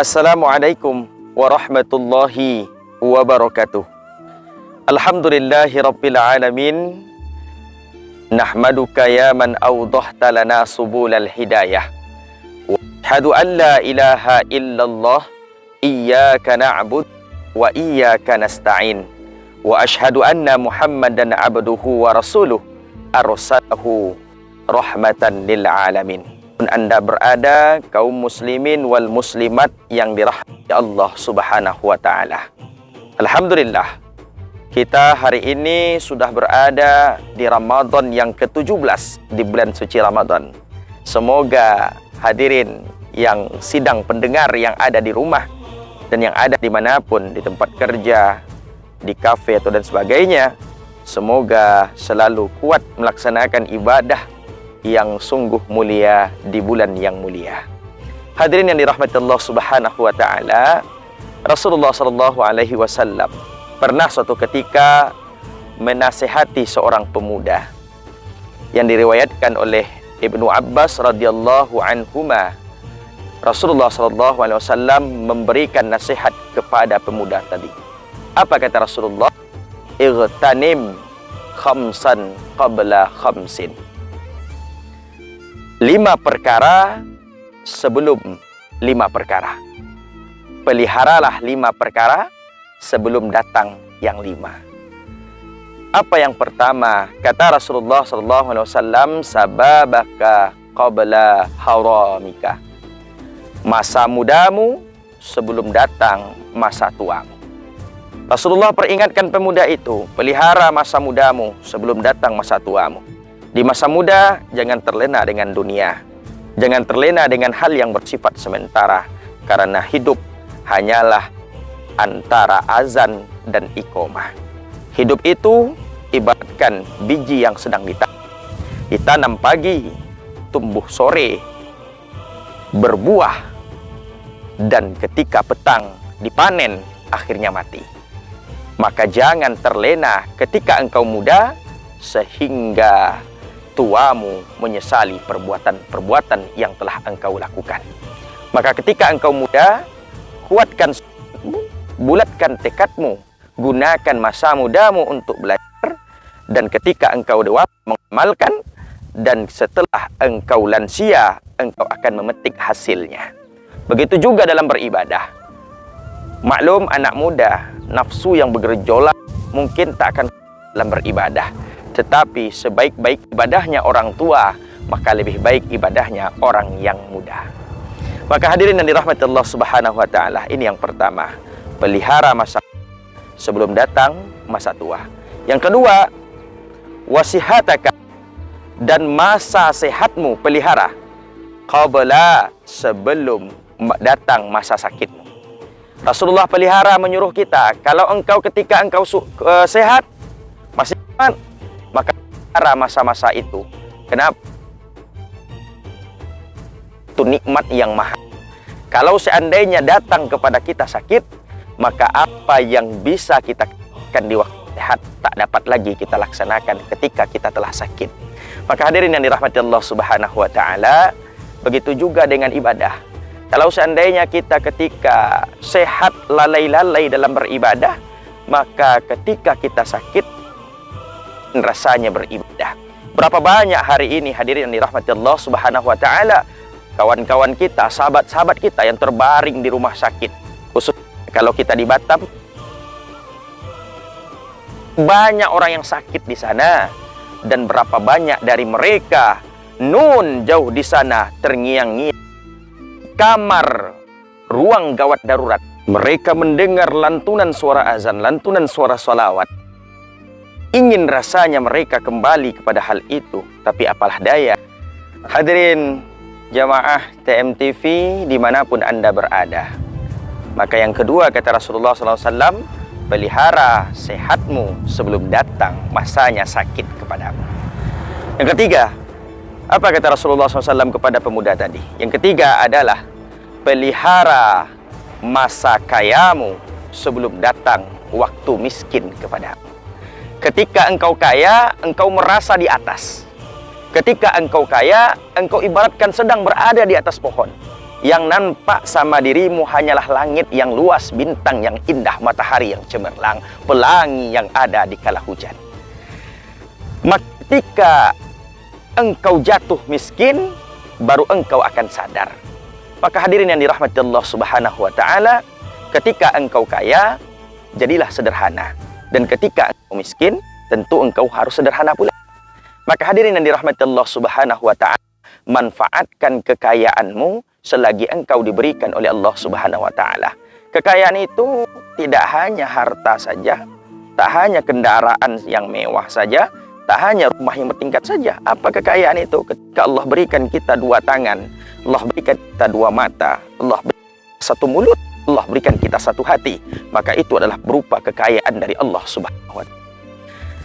Assalamualaikum warahmatullahi wabarakatuh. Alhamdulillahi rabbil alamin. Nahmaduka ya man awdahta lana subulal hidayah. Wa ashhadu an la ilaha illallah. Iyyaka na'bud wa iyyaka nasta'in. Wa ashhadu anna Muhammadan abduhu wa rasuluh arsalahu rahmatan lil alamin. Anda berada, kaum muslimin wal muslimat yang dirahmati Allah Subhanahu wa taala. Alhamdulillah, kita hari ini sudah berada di Ramadan yang ke-17, di bulan suci Ramadan. Semoga hadirin yang sidang pendengar yang ada di rumah dan yang ada dimanapun, di tempat kerja, di kafe atau dan sebagainya, semoga selalu kuat melaksanakan ibadah yang sungguh mulia di bulan yang mulia. Hadirin yang dirahmati Allah Subhanahu wa taala, Rasulullah sallallahu alaihi wasallam pernah suatu ketika menasihati seorang pemuda yang diriwayatkan oleh Ibnu Abbas radhiyallahu anhuma. Rasulullah sallallahu alaihi wasallam memberikan nasihat kepada pemuda tadi. Apa kata Rasulullah? Ightanim khamsan qabla khamsin. 5 perkara sebelum 5 perkara. Peliharalah 5 perkara sebelum datang yang 5. Apa yang pertama? Kata Rasulullah SAW, sababaka qabla haramika. Masa mudamu sebelum datang masa tuamu. Rasulullah peringatkan pemuda itu, pelihara masa mudamu sebelum datang masa tuamu. Di masa muda, jangan terlena dengan dunia. Jangan terlena dengan hal yang bersifat sementara. Karena hidup hanyalah antara azan dan iqomah. Hidup itu ibaratkan biji yang sedang ditanam. Ditanam pagi, tumbuh sore, berbuah, dan ketika petang dipanen, akhirnya mati. Maka jangan terlena ketika engkau muda, sehingga tuamu menyesali perbuatan-perbuatan yang telah engkau lakukan. Maka ketika engkau muda, kuatkan semangatmu, bulatkan tekadmu, gunakan masa mudamu untuk belajar, dan ketika engkau dewasa mengamalkan, dan setelah engkau lansia, engkau akan memetik hasilnya. Begitu juga dalam beribadah. Maklum, anak muda, nafsu yang bergejolak mungkin tak akan dalam beribadah. Tetapi sebaik-baik ibadahnya orang tua, maka lebih baik ibadahnya orang yang muda. Maka hadirin yang dirahmati Allah Subhanahu wa taala, ini yang pertama, pelihara masa sebelum datang masa tua. Yang kedua, wasihataka, dan masa sehatmu pelihara qabla, sebelum datang masa sakitmu. Rasulullah pelihara menyuruh kita, kalau engkau ketika engkau sehat, masih aman, maka pelihara masa-masa itu. Kenapa? Itu nikmat yang mahal. Kalau seandainya datang kepada kita sakit, maka apa yang bisa kita lakukan di waktu sehat tak dapat lagi kita laksanakan ketika kita telah sakit. Maka hadirin yang dirahmati Allah Subhanahu wa taala, begitu juga dengan ibadah. Kalau seandainya kita ketika sehat lalai-lalai dalam beribadah, maka ketika kita sakit rasanya beribadah. Berapa banyak hari ini hadirin yang dirahmati Allah Subhanahu wa taala, kawan-kawan kita, sahabat-sahabat kita yang terbaring di rumah sakit. Khusus kalau kita di Batam, banyak orang yang sakit di sana, dan berapa banyak dari mereka nun jauh di sana terngiang-ngiang kamar ruang gawat darurat. Mereka mendengar lantunan suara azan, lantunan suara salawat. Ingin rasanya mereka kembali kepada hal itu, tapi apalah daya. Hadirin jamaah TMTV dimanapun Anda berada, maka yang kedua kata Rasulullah SAW, pelihara sehatmu sebelum datang masanya sakit kepadamu. Yang ketiga, apa kata Rasulullah SAW kepada pemuda tadi? Yang ketiga adalah pelihara masa kayamu sebelum datang waktu miskin kepadamu. Ketika engkau kaya, engkau merasa di atas. Ketika engkau kaya, engkau ibaratkan sedang berada di atas pohon. Yang nampak sama dirimu hanyalah langit yang luas, bintang yang indah, matahari yang cemerlang, pelangi yang ada di kala hujan. Maka ketika engkau jatuh miskin, baru engkau akan sadar. Maka hadirin yang dirahmati Allah Subhanahu wa taala, ketika engkau kaya, jadilah sederhana. Dan ketika engkau miskin, tentu engkau harus sederhana pula. Maka hadirin yang dirahmati Allah Subhanahu wa taala, manfaatkan kekayaanmu selagi engkau diberikan oleh Allah Subhanahu wa taala. Kekayaan itu tidak hanya harta saja, tak hanya kendaraan yang mewah saja, tak hanya rumah yang bertingkat saja. Apa kekayaan itu? Ketika Allah berikan kita dua tangan, Allah berikan kita dua mata, Allah berikan satu mulut, Allah berikan kita satu hati, maka itu adalah berupa kekayaan dari Allah Subhanahu wa taala.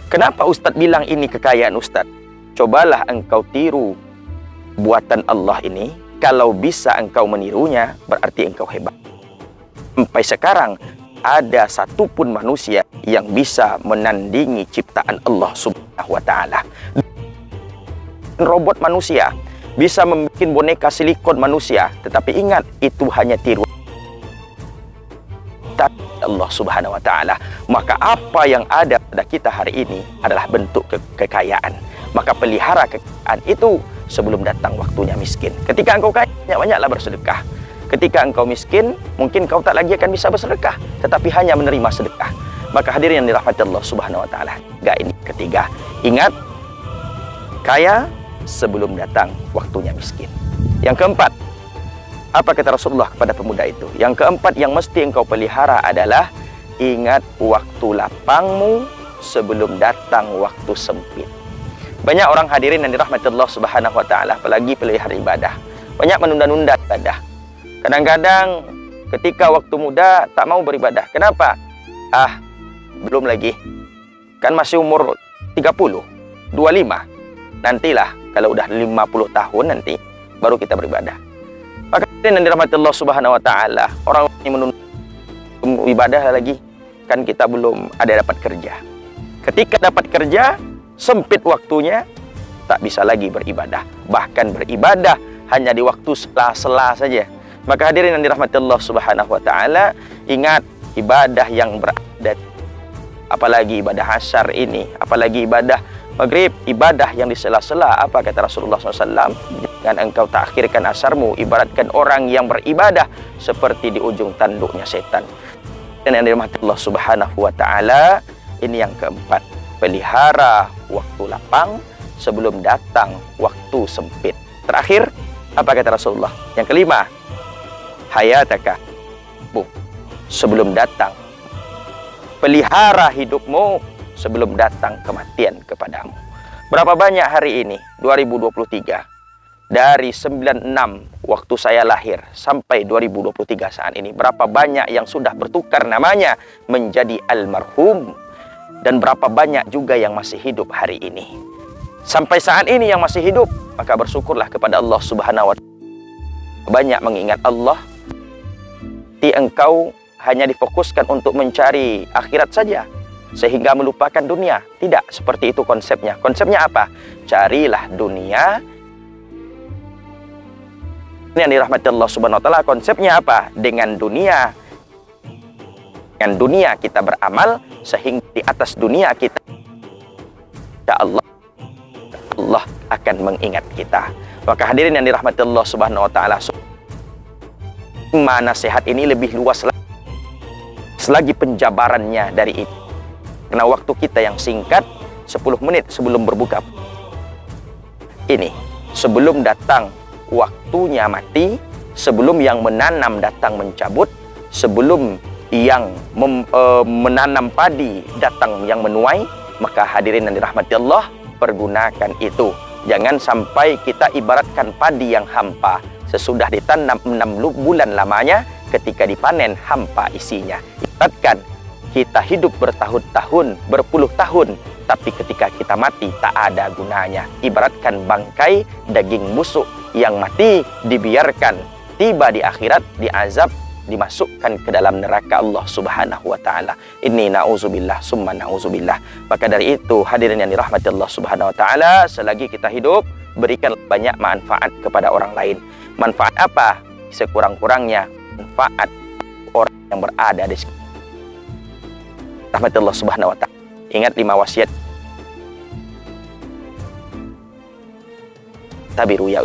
Kenapa Ustadz bilang ini kekayaan Ustadz? Cobalah engkau tiru buatan Allah ini. Kalau bisa engkau menirunya, berarti engkau hebat. Sampai sekarang, ada satupun manusia yang bisa menandingi ciptaan Allah Subhanahu wa taala. Robot manusia bisa membuat boneka silikon manusia, tetapi ingat, itu hanya tiruan Allah Subhanahu wa taala. Maka apa yang ada pada kita hari ini adalah bentuk kekayaan. Maka pelihara kekayaan itu sebelum datang waktunya miskin. Ketika engkau kaya, banyaklah bersedekah. Ketika engkau miskin, mungkin kau tak lagi akan bisa bersedekah, tetapi hanya menerima sedekah. Maka hadirin yang dirahmati Allah Subhanahu wa taala, ini ketiga, ingat, kaya sebelum datang waktunya miskin. Yang keempat, apa kata Rasulullah kepada pemuda itu? Yang keempat yang mesti engkau pelihara adalah ingat waktu lapangmu sebelum datang waktu sempit. Banyak orang hadirin yang dirahmati Allah Subhanahu wa taala, apalagi pelihara ibadah, banyak menunda-nunda ibadah. Kadang-kadang ketika waktu muda tak mau beribadah. Kenapa? Belum lagi. Kan masih umur 30, 25. Nantilah kalau udah 50 tahun nanti baru kita beribadah. Maka hadirin yang dirahmati Allah Subhanahu wa taala, orang yang menunda ibadah lagi, kan kita belum ada dapat kerja. Ketika dapat kerja, sempit waktunya, tak bisa lagi beribadah. Bahkan beribadah hanya di waktu sela-sela saja. Maka hadirin yang dirahmati Allah Subhanahu wa taala, ingat ibadah yang berada, apalagi ibadah asar ini, apalagi ibadah maghrib, ibadah yang di sela-sela. Apa kata Rasulullah SAW? Jangan engkau takhirkan asarmu, ibaratkan orang yang beribadah seperti di ujung tanduknya setan. Dan yang dirahmati Allah Subhanahu wa taala, ini yang keempat, pelihara waktu lapang sebelum datang waktu sempit. Terakhir, apa kata Rasulullah? Yang kelima, hayataka sebelum datang. Pelihara hidupmu sebelum datang kematian kepadamu. Berapa banyak hari ini, 2023, dari 96 waktu saya lahir sampai 2023 saat ini, berapa banyak yang sudah bertukar namanya menjadi almarhum, dan berapa banyak juga yang masih hidup hari ini. Sampai saat ini yang masih hidup, maka bersyukurlah kepada Allah Subhanahu wa taala. Banyak mengingat Allah, engkau hanya difokuskan untuk mencari akhirat saja, sehingga melupakan dunia. Tidak seperti itu konsepnya. Konsepnya apa? Carilah dunia. Ini yang dirahmati Allah Subhanahu wa taala, konsepnya apa? Dengan dunia kita beramal, sehingga di atas dunia kita Allah akan mengingat kita. Maka hadirin yang dirahmati Allah Subhanahu wa taala, mana nasihat ini lebih luas lagi selagi penjabarannya dari itu. Karena waktu kita yang singkat, 10 menit sebelum berbuka ini, sebelum datang waktunya mati, sebelum yang menanam datang mencabut, sebelum yang menanam padi datang yang menuai, maka hadirin yang dirahmati Allah, pergunakan itu. Jangan sampai kita ibaratkan padi yang hampa, sesudah ditanam 6 bulan lamanya, ketika dipanen hampa isinya. Ibaratkan kita hidup bertahun-tahun, berpuluh tahun, tapi ketika kita mati tak ada gunanya. Ibaratkan bangkai daging busuk yang mati, dibiarkan tiba di akhirat, diazab, dimasukkan ke dalam neraka Allah Subhanahu wa taala. Ini na'udzubillah summa na'udzubillah. Maka dari itu hadirin yang dirahmati Allah Subhanahu wa taala, selagi kita hidup, berikan banyak manfaat kepada orang lain. Manfaat apa? sekurang-kurangnya manfaat orang yang berada di sekitar. Rahmatullah subhanahu wa ta'ala. Ingat 5 wasiat. Tabiru ya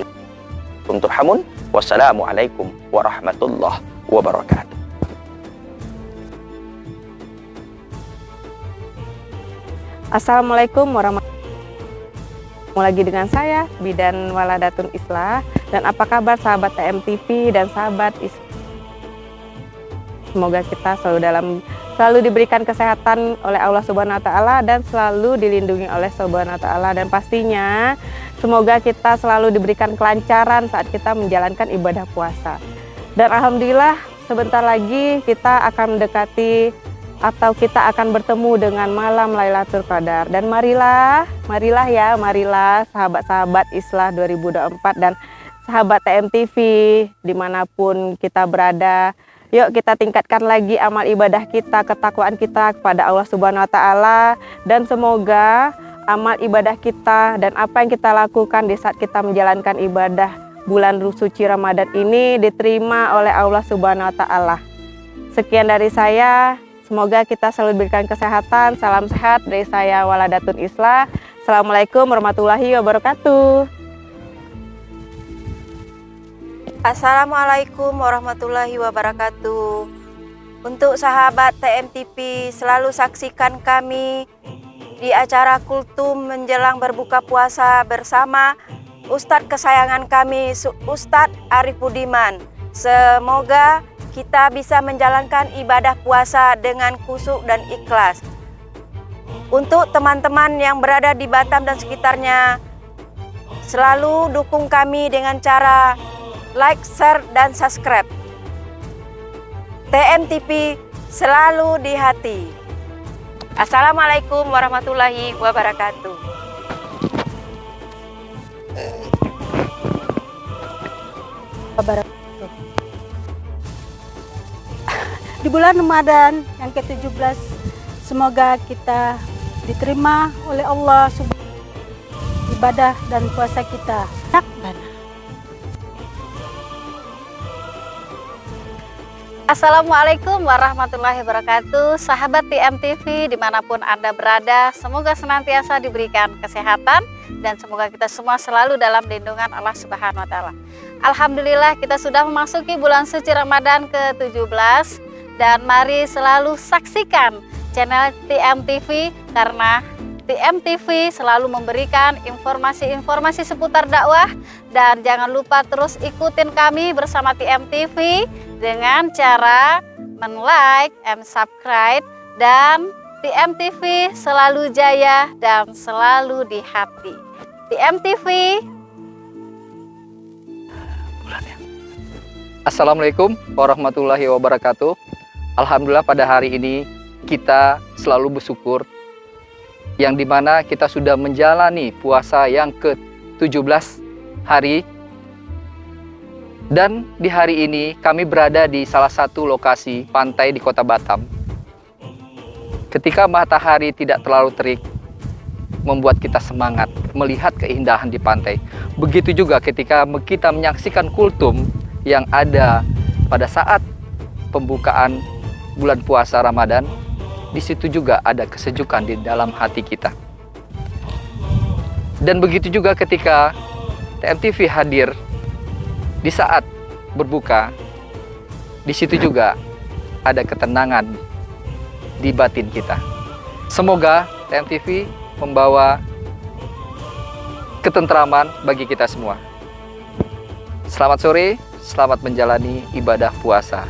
turhamun. Wassalamualaikum warahmatullahi wabarakatuh. Assalamualaikum warahmatullahi wabarakatuh. Lagi dengan saya Bidan Waladatun Islah. Dan apa kabar sahabat TMTV dan sahabat Islah? Semoga kita selalu diberikan kesehatan oleh Allah Subhanahu wa taala dan selalu dilindungi oleh Subhanahu wa taala, dan pastinya semoga kita selalu diberikan kelancaran saat kita menjalankan ibadah puasa. Dan alhamdulillah sebentar lagi kita akan mendekati atau kita akan bertemu dengan malam Lailatul Qadar. Dan marilah sahabat-sahabat Islah 2024 dan sahabat TMTV dimanapun kita berada, yuk kita tingkatkan lagi amal ibadah kita, ketakwaan kita kepada Allah Subhanahu wa taala, dan semoga amal ibadah kita dan apa yang kita lakukan di saat kita menjalankan ibadah bulan suci Ramadan ini diterima oleh Allah Subhanahu wa taala. Sekian dari saya. Semoga kita selalu diberikan kesehatan. Salam sehat dari saya Waladatun Islah. Assalamualaikum warahmatullahi wabarakatuh. Assalamualaikum warahmatullahi wabarakatuh. Untuk sahabat TMTV, selalu saksikan kami di acara Kultum menjelang berbuka puasa bersama Ustadz kesayangan kami, Ustadz Arif Budiman. Semoga kita bisa menjalankan ibadah puasa dengan khusyuk dan ikhlas. Untuk teman-teman yang berada di Batam dan sekitarnya, selalu dukung kami dengan cara like, share, dan subscribe. TMTV selalu di hati. Assalamualaikum warahmatullahi wabarakatuh. Di bulan Ramadan yang ke-17, semoga kita diterima oleh Allah ibadah dan puasa kita. Assalamualaikum warahmatullahi wabarakatuh. Sahabat TMTV dimanapun Anda berada, semoga senantiasa diberikan kesehatan dan semoga kita semua selalu dalam lindungan Allah Subhanahu wa taala. Alhamdulillah kita sudah memasuki bulan suci Ramadan ke-17. Dan mari selalu saksikan channel TMTV karena TMTV selalu memberikan informasi-informasi seputar dakwah. Dan jangan lupa terus ikutin kami bersama TMTV dengan cara men-like and subscribe. Dan TMTV selalu jaya dan selalu di hati. TMTV. Assalamualaikum warahmatullahi wabarakatuh. Alhamdulillah pada hari ini kita selalu bersyukur yang dimana kita sudah menjalani puasa yang ke-17 hari, dan di hari ini kami berada di salah satu lokasi pantai di kota Batam. Ketika matahari tidak terlalu terik membuat kita semangat melihat keindahan di pantai. Begitu juga ketika kita menyaksikan kultum yang ada pada saat pembukaan bulan puasa Ramadan, di situ juga ada kesejukan di dalam hati kita. Dan begitu juga ketika TMTV hadir di saat berbuka, di situ juga ada ketenangan di batin kita. Semoga TMTV membawa ketentraman bagi kita semua. Selamat sore, selamat menjalani ibadah puasa.